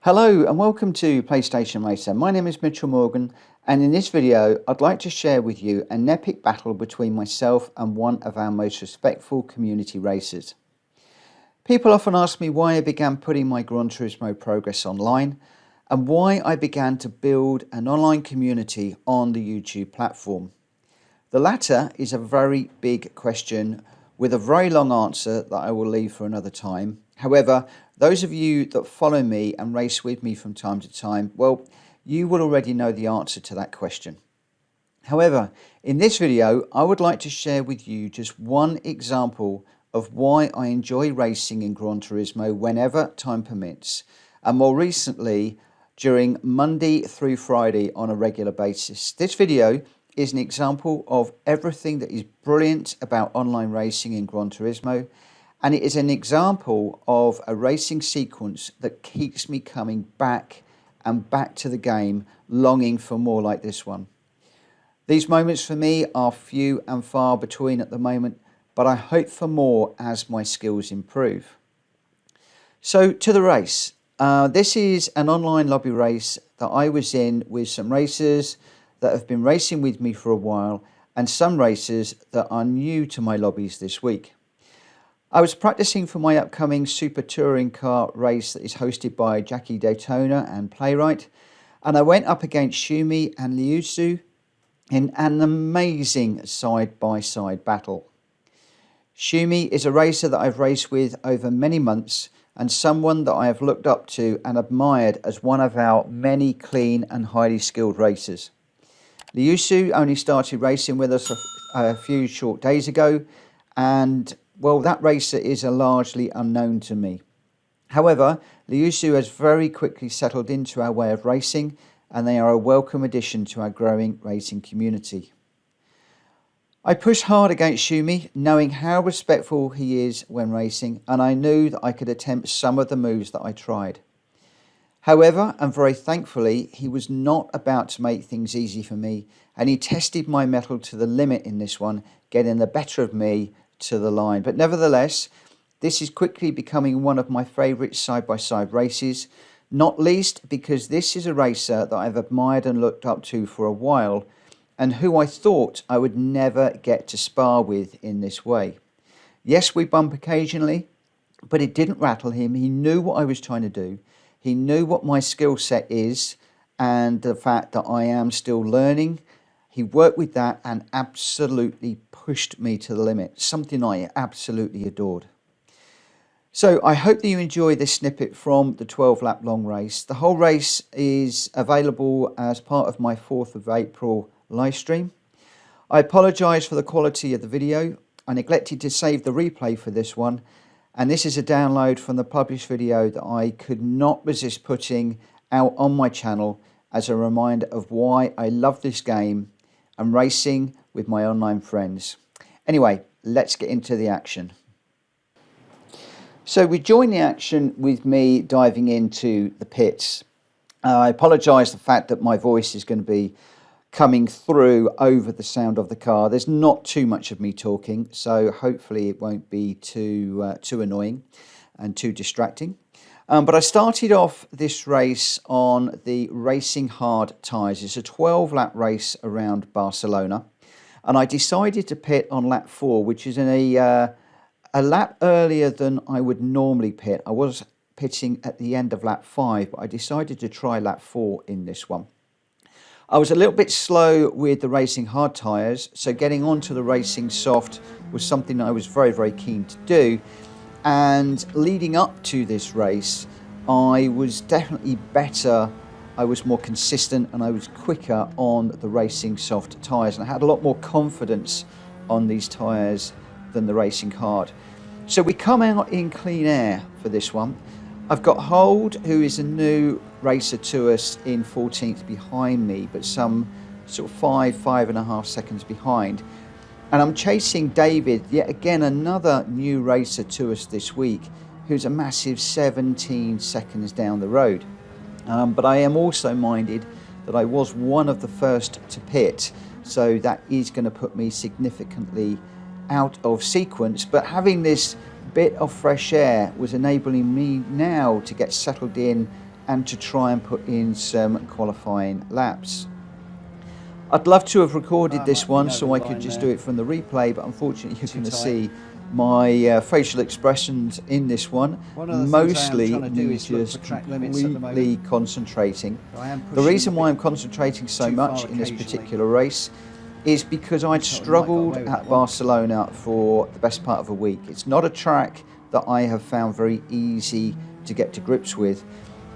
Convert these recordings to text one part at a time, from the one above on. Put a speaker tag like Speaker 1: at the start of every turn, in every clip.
Speaker 1: Hello and welcome to PlayStation Racer. My name is Mitchell Morgan, and in this video I'd like to share with you an epic battle between myself and one of our most respectful community racers. People often ask me why I began putting my Gran Turismo progress online and why I began to build an online community on the YouTube platform. The latter is a very big question with a very long answer that I will leave for another time. However, those of you that follow me and race with me from time to time, well, you will already know the answer to that question. However, in this video, I would like to share with you just one example of why I enjoy racing in Gran Turismo whenever time permits, and more recently, during Monday through Friday on a regular basis. This video is an example of everything that is brilliant about online racing in Gran Turismo, and it is an example of a racing sequence that keeps me coming back and back to the game, longing for more like this one. These moments for me are few and far between at the moment, but I hope for more as my skills improve. So to the race. This is an online lobby race that I was in with some racers that have been racing with me for a while and some racers that are new to my lobbies this week. I was practicing for my upcoming super touring car race that is hosted by Daytona and Playright, and I went up against Shoomi and Leucu in an amazing side-by-side battle. Shoomi is a racer that I've raced with over many months and someone that I have looked up to and admired as one of our many clean and highly skilled racers. Leucu only started racing with us a few short days ago, and well, that racer is largely unknown to me. However, Leucu has very quickly settled into our way of racing, and they are a welcome addition to our growing racing community. I pushed hard against Shoomi, knowing how respectful he is when racing, and I knew that I could attempt some of the moves that I tried. However, and very thankfully, he was not about to make things easy for me, and he tested my mettle to the limit in this one, getting the better of me to the line. But nevertheless, this is quickly becoming one of my favourite side-by-side races, not least because this is a racer that I've admired and looked up to for a while, and who I thought I would never get to spar with in this way. Yes, we bump occasionally, but it didn't rattle him. He knew what I was trying to do. He knew what my skill set is and the fact that I am still learning. He worked with that and absolutely pushed me to the limit, something I absolutely adored. So I hope that you enjoy this snippet from the 12-lap long race. The whole race is available as part of my 4th of April live stream. I apologise for the quality of the video. I neglected to save the replay for this one, and this is a download from the published video that I could not resist putting out on my channel as a reminder of why I love this game and racing with my online friends. Anyway, let's get into the action. So we join the action with me diving into the pits. I apologise for the fact that my voice is going to be coming through over the sound of the car. There's not too much of me talking, so hopefully it won't be too annoying and too distracting. But I started off this race on the Racing Hard tyres. It's a 12-lap race around Barcelona, and I decided to pit on lap 4, which is in a lap earlier than I would normally pit. I was pitting at the end of lap 5, but I decided to try lap 4 in this one. I was a little bit slow with the Racing Hard tyres, so getting onto the Racing Soft was something I was very, very keen to do. And leading up to this race, I was definitely better. I was more consistent and I was quicker on the Racing Soft tyres, and I had a lot more confidence on these tyres than the Racing Hard. So we come out in clean air for this one. I've got Hold, who is a new racer to us, in 14th behind me, but some sort of 5.5 seconds behind. And I'm chasing David, yet again another new racer to us this week, who's a massive 17 seconds down the road. But I am also minded that I was one of the first to pit, so that is going to put me significantly out of sequence. But having this bit of fresh air was enabling me now to get settled in and to try and put in some qualifying laps. I'd love to have recorded this one so I could just do it from the replay, but unfortunately you're going to see my facial expressions in this one, mostly me just completely concentrating. The reason why I'm concentrating so much in this particular race is because I'd struggled at Barcelona for the best part of a week. It's not a track that I have found very easy to get to grips with,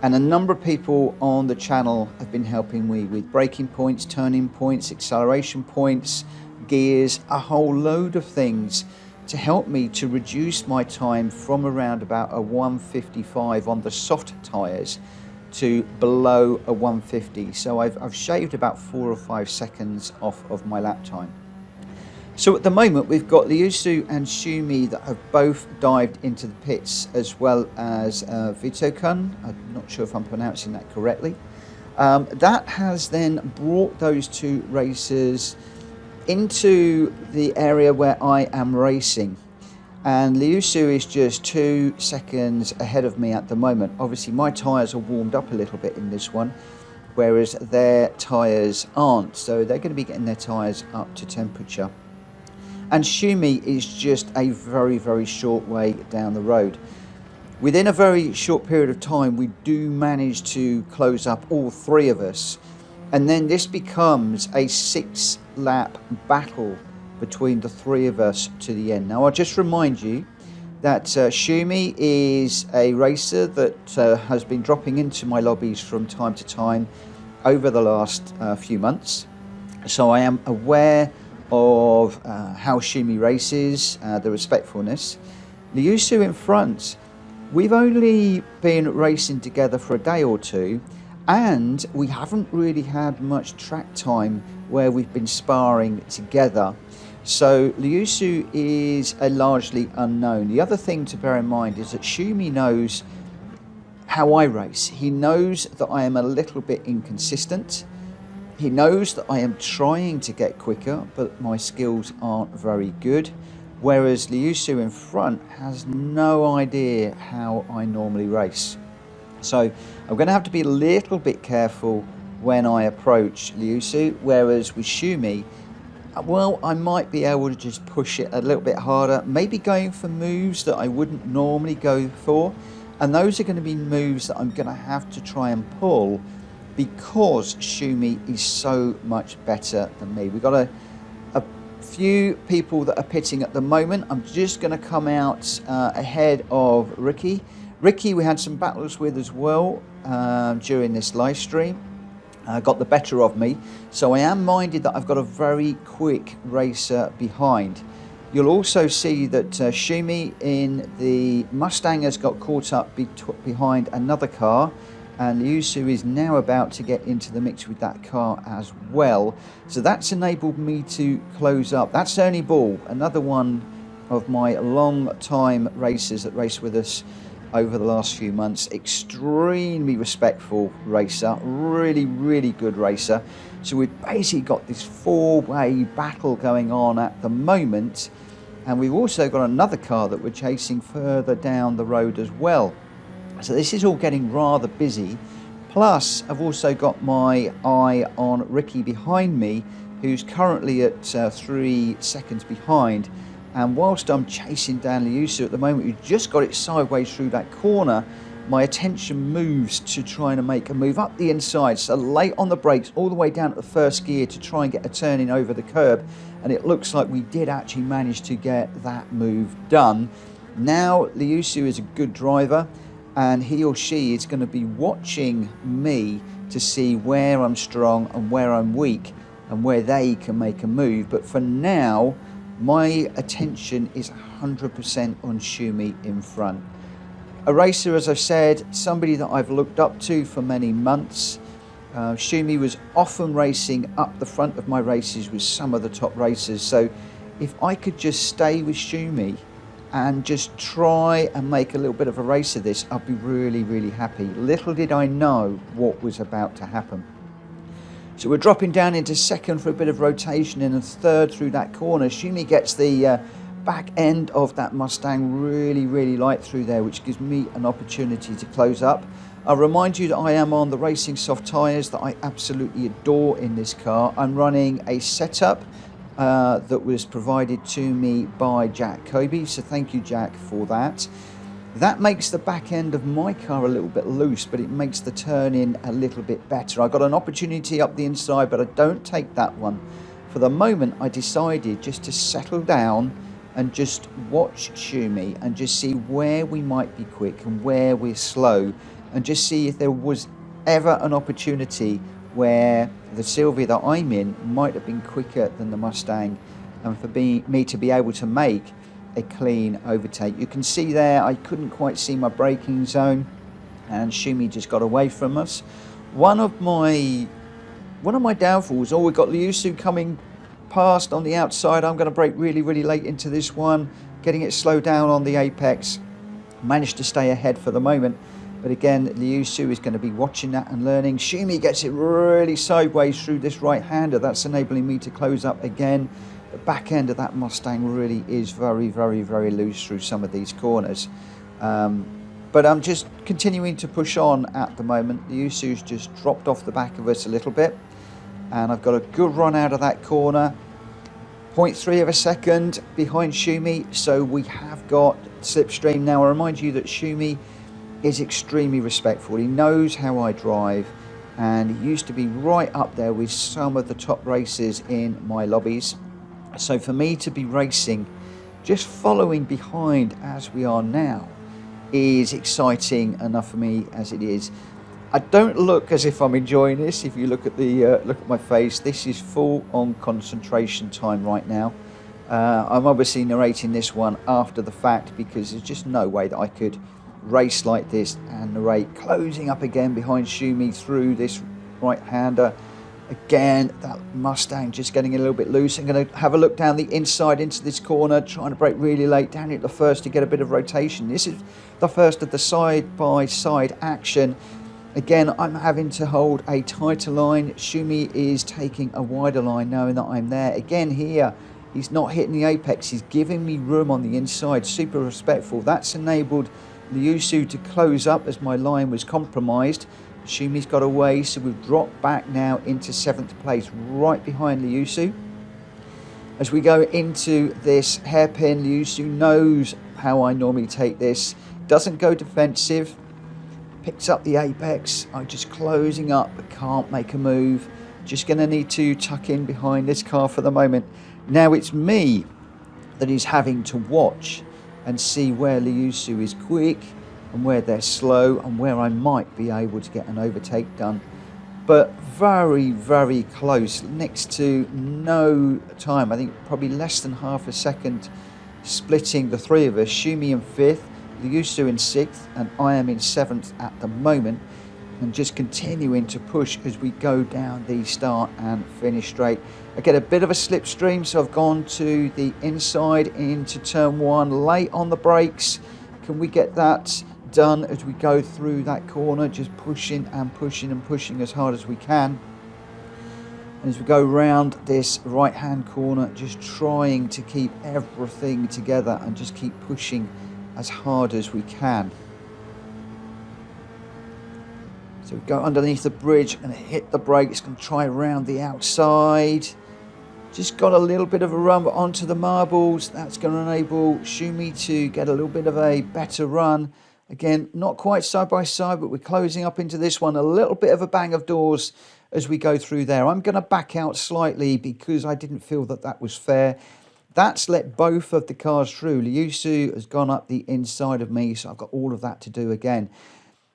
Speaker 1: and a number of people on the channel have been helping me with braking points, turning points, acceleration points, gears, a whole load of things to help me to reduce my time from around about a 155 on the soft tyres to below a 150. So I've shaved about 4 or 5 seconds off of my lap time. So at the moment we've got Leucu and Shoomi that have both dived into the pits, as well as Vitokun. I'm not sure if I'm pronouncing that correctly. That has then brought those two racers into the area where I am racing, and Leucu is just 2 seconds ahead of me at the moment. Obviously my tyres are warmed up a little bit in this one, whereas their tyres aren't, so they're going to be getting their tyres up to temperature. And Shoomi is just a very short way down the road. Within a very short period of time we do manage to close up, all three of us, and then this becomes a 6-lap battle between the three of us to the end. Now I'll just remind you that Shoomi is a racer that has been dropping into my lobbies from time to time over the last few months, so I am aware of how Shoomi races, the respectfulness. Leucu in front, we've only been racing together for a day or two, and we haven't really had much track time where we've been sparring together. So Leucu is a largely unknown. The other thing to bear in mind is that Shoomi knows how I race. He knows that I am a little bit inconsistent. He knows that I am trying to get quicker, but my skills aren't very good. Whereas Leucu in front has no idea how I normally race. So I'm going to have to be a little bit careful when I approach Leucu, whereas with Shoomi, well, I might be able to just push it a little bit harder, maybe going for moves that I wouldn't normally go for, and those are going to be moves that I'm going to have to try and pull because Shoomi is so much better than me. We've got a few people that are pitting at the moment. I'm just going to come out ahead of Ricky. Ricky we had some battles with as well during this live stream. Got the better of me, so I am minded that I've got a very quick racer behind. You'll also see that Shoomi in the Mustang has got caught up behind another car, and Leucu is now about to get into the mix with that car as well. So that's enabled me to close up. That's Ernie Ball, another one of my long time racers that race with us over the last few months. Extremely respectful racer, really good racer. So we've basically got this 4-way battle going on at the moment, and we've also got another car that we're chasing further down the road as well. So this is all getting rather busy. Plus I've also got my eye on Ricky behind me, who's currently at 3 seconds behind. And whilst I'm chasing down Leucu at the moment, who just got it sideways through that corner, my attention moves to trying to make a move up the inside. So late on the brakes, all the way down to the first gear to try and get a turn in over the curb. And it looks like we did actually manage to get that move done. Now Leucu is a good driver, and he or she is going to be watching me to see where I'm strong and where I'm weak and where they can make a move. But for now, my attention is 100% on Shoomi in front. A racer, as I've said, somebody that I've looked up to for many months. Shoomi was often racing up the front of my races with some of the top racers. So if I could just stay with Shoomi and just try and make a little bit of a race of this, I'd be really happy. Little did I know what was about to happen. So we're dropping down into second for a bit of rotation and a third through that corner. Shoomi gets the back end of that Mustang really light through there, which gives me an opportunity to close up. I'll remind you that I am on the racing soft tyres that I absolutely adore in this car. I'm running a setup that was provided to me by Jack Kobe, so thank you, Jack, for that. That makes the back end of my car a little bit loose, but it makes the turn-in a little bit better. I got an opportunity up the inside, but I don't take that one. For the moment, I decided just to settle down and just watch Shoomi and just see where we might be quick and where we're slow, and just see if there was ever an opportunity where the Sylvia that I'm in might have been quicker than the Mustang, and for me to be able to make a clean overtake. You can see there I couldn't quite see my braking zone, and Shoomi just got away from us. One of my downfalls, we've got Leucu coming past on the outside. I'm going to brake really late into this one, getting it slowed down on the apex. Managed to stay ahead for the moment, but again Leucu is going to be watching that and learning. Shoomi gets it really sideways through this right-hander. That's enabling me to close up again. The back end of that Mustang really is very loose through some of these corners. But I'm just continuing to push on at the moment. Leucu's just dropped off the back of us a little bit, and I've got a good run out of that corner. 0.3 of a second behind Shoomi, so we have got slipstream. Now I remind you that Shoomi is extremely respectful. He knows how I drive, and he used to be right up there with some of the top racers in my lobbies. So for me to be racing, just following behind as we are now, is exciting enough for me as it is. I don't look as if I'm enjoying this. If you look at the look at my face, this is full on concentration time right now. I'm obviously narrating this one after the fact, because there's just no way that I could race like this and narrate. Closing up again behind Shoomi through this right-hander. Again, that Mustang just getting a little bit loose. I'm going to have a look down the inside into this corner, trying to brake really late down at the first to get a bit of rotation. This is the first of the side-by-side action. Again, I'm having to hold a tighter line. Shoomi is taking a wider line, knowing that I'm there. Again, here, he's not hitting the apex. He's giving me room on the inside. Super respectful. That's enabled Leucu to close up as my line was compromised. Shoomi's got away, so we've dropped back now into 7th place, right behind Leucu. As we go into this hairpin, Leucu knows how I normally take this. Doesn't go defensive. Picks up the apex. I'm just closing up, but can't make a move. Just going to need to tuck in behind this car for the moment. Now it's me that is having to watch and see where Leucu is quick and where they're slow, and where I might be able to get an overtake done. But very close, next to no time. I think probably less than half a second splitting the three of us. Shoomi in 5th, Leucu in 6th, and I am in 7th at the moment, and just continuing to push as we go down the start and finish straight. I get a bit of a slipstream, so I've gone to the inside into turn 1, late on the brakes. Can we get that done as we go through that corner? Just pushing as hard as we can. And as we go round this right hand corner, just trying to keep everything together and just keep pushing as hard as we can. So we go underneath the bridge and hit the brakes, going to try around the outside. Just got a little bit of a run onto the marbles. That's going to enable Shoomi to get a little bit of a better run. Again, not quite side by side, but we're closing up into this one. A little bit of a bang of doors as we go through there. I'm going to back out slightly because I didn't feel that that was fair. That's let both of the cars through. Leucu has gone up the inside of me, so I've got all of that to do again.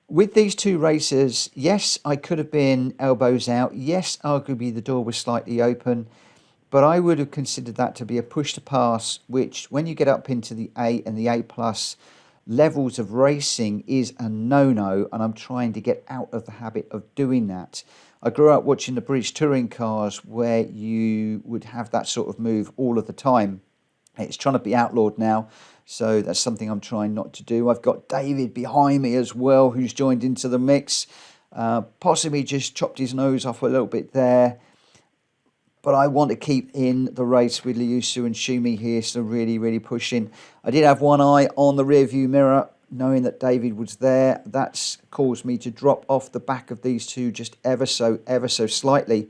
Speaker 1: With these two racers, yes, I could have been elbows out. Yes, arguably the door was slightly open, but I would have considered that to be a push to pass, which when you get up into the A and the A plus levels of racing is a no-no, and I'm trying to get out of the habit of doing that. I grew up watching the British touring cars where you would have that sort of move all of the time. It's trying to be outlawed now, so that's something I'm trying not to do. I've got David behind me as well, who's joined into the mix. Possibly just chopped his nose off a little bit there. But I want to keep in the race with Leucu and Shoomi here, so really pushing. I did have one eye on the rear view mirror. knowing that David was there. That's caused me to drop off the back of these two just ever so slightly.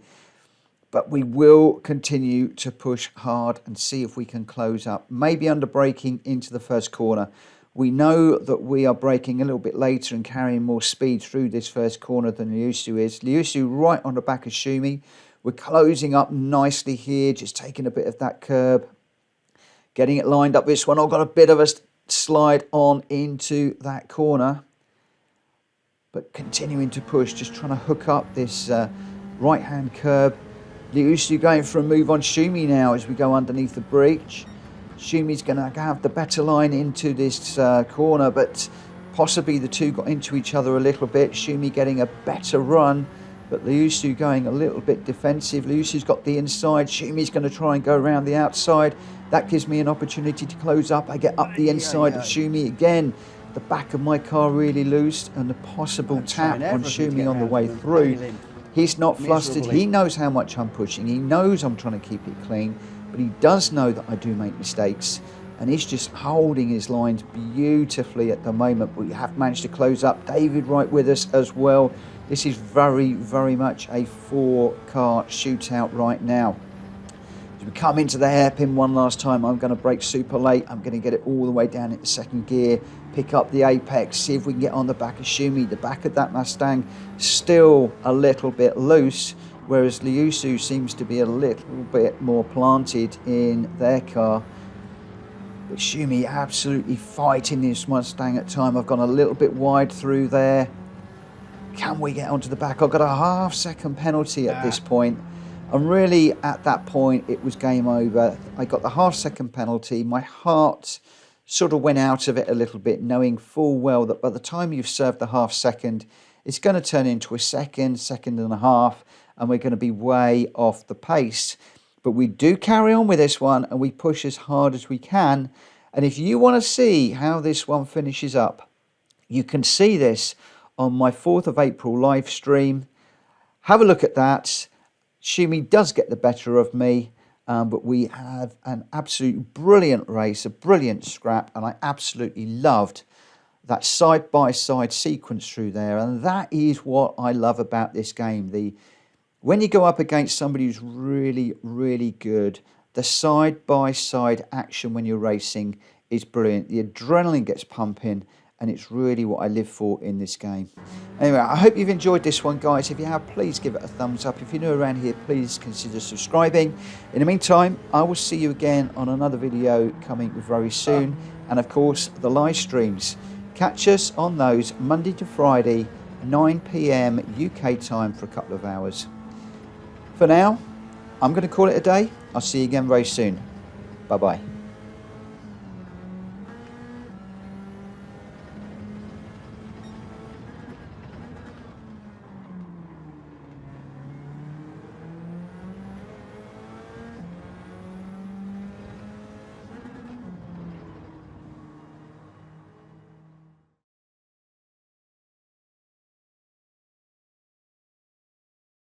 Speaker 1: But we will continue to push hard and see if we can close up. Maybe under braking into the first corner. We know that we are braking a little bit later and carrying more speed through this first corner than Leucu is. Leucu right on the back of Shoomi. We're closing up nicely here, just taking a bit of that curb. Getting it lined up this one. I've got a bit of a slide on into that corner. But continuing to push, just trying to hook up this right-hand curb. Leucu going for a move on Shoomi now as we go underneath the bridge. Shoomi's going to have the better line into this corner, but possibly the two got into each other a little bit. Shoomi getting a better run, but Leucu going a little bit defensive. Leucu's got the inside. Shoomi's going to try and go around the outside. That gives me an opportunity to close up. I get up the inside of Shoomi again. The back of my car really loose, and the possible tap on Shoomi on the way through. He's not flustered. He knows how much I'm pushing. He knows I'm trying to keep it clean, but he does know that I do make mistakes, and he's just holding his lines beautifully at the moment. But we have managed to close up. David right with us as well. This is very, very much a four-car shootout right now. As we come into the hairpin one last time, I'm going to brake super late. I'm going to get it all the way down into second gear, pick up the apex, see if we can get on the back of Shoomi. The back of that Mustang still a little bit loose, whereas Leucu seems to be a little bit more planted in their car. But Shoomi absolutely fighting this Mustang at time. I've gone a little bit wide through there. Can we get onto the back? I've got a half-second penalty at this point. And really, at that point, it was game over. I got the half-second penalty. My heart sort of went out of it a little bit, knowing full well that by the time you've served the half-second, it's going to turn into a second and a half, and we're going to be way off the pace. But we do carry on with this one, and we push as hard as we can. And if you want to see how this one finishes up, you can see this on my 4th of April live stream. Have a look at that. Shoomi does get the better of me, but we have an absolute brilliant race, a brilliant scrap, and I absolutely loved that side-by-side sequence through there. And that is what I love about this game. When you go up against somebody who's really, really good, the side-by-side action when you're racing is brilliant. The adrenaline gets pumping, and it's really what I live for in this game. Anyway, I hope you've enjoyed this one, guys. If you have, please give it a thumbs up. If you're new around here, please consider subscribing. In the meantime, I will see you again on another video coming very soon. And of course, the live streams. Catch us on those Monday to Friday, 9 PM UK time for a couple of hours. For now, I'm going to call it a day. I'll see you again very soon. Bye-bye.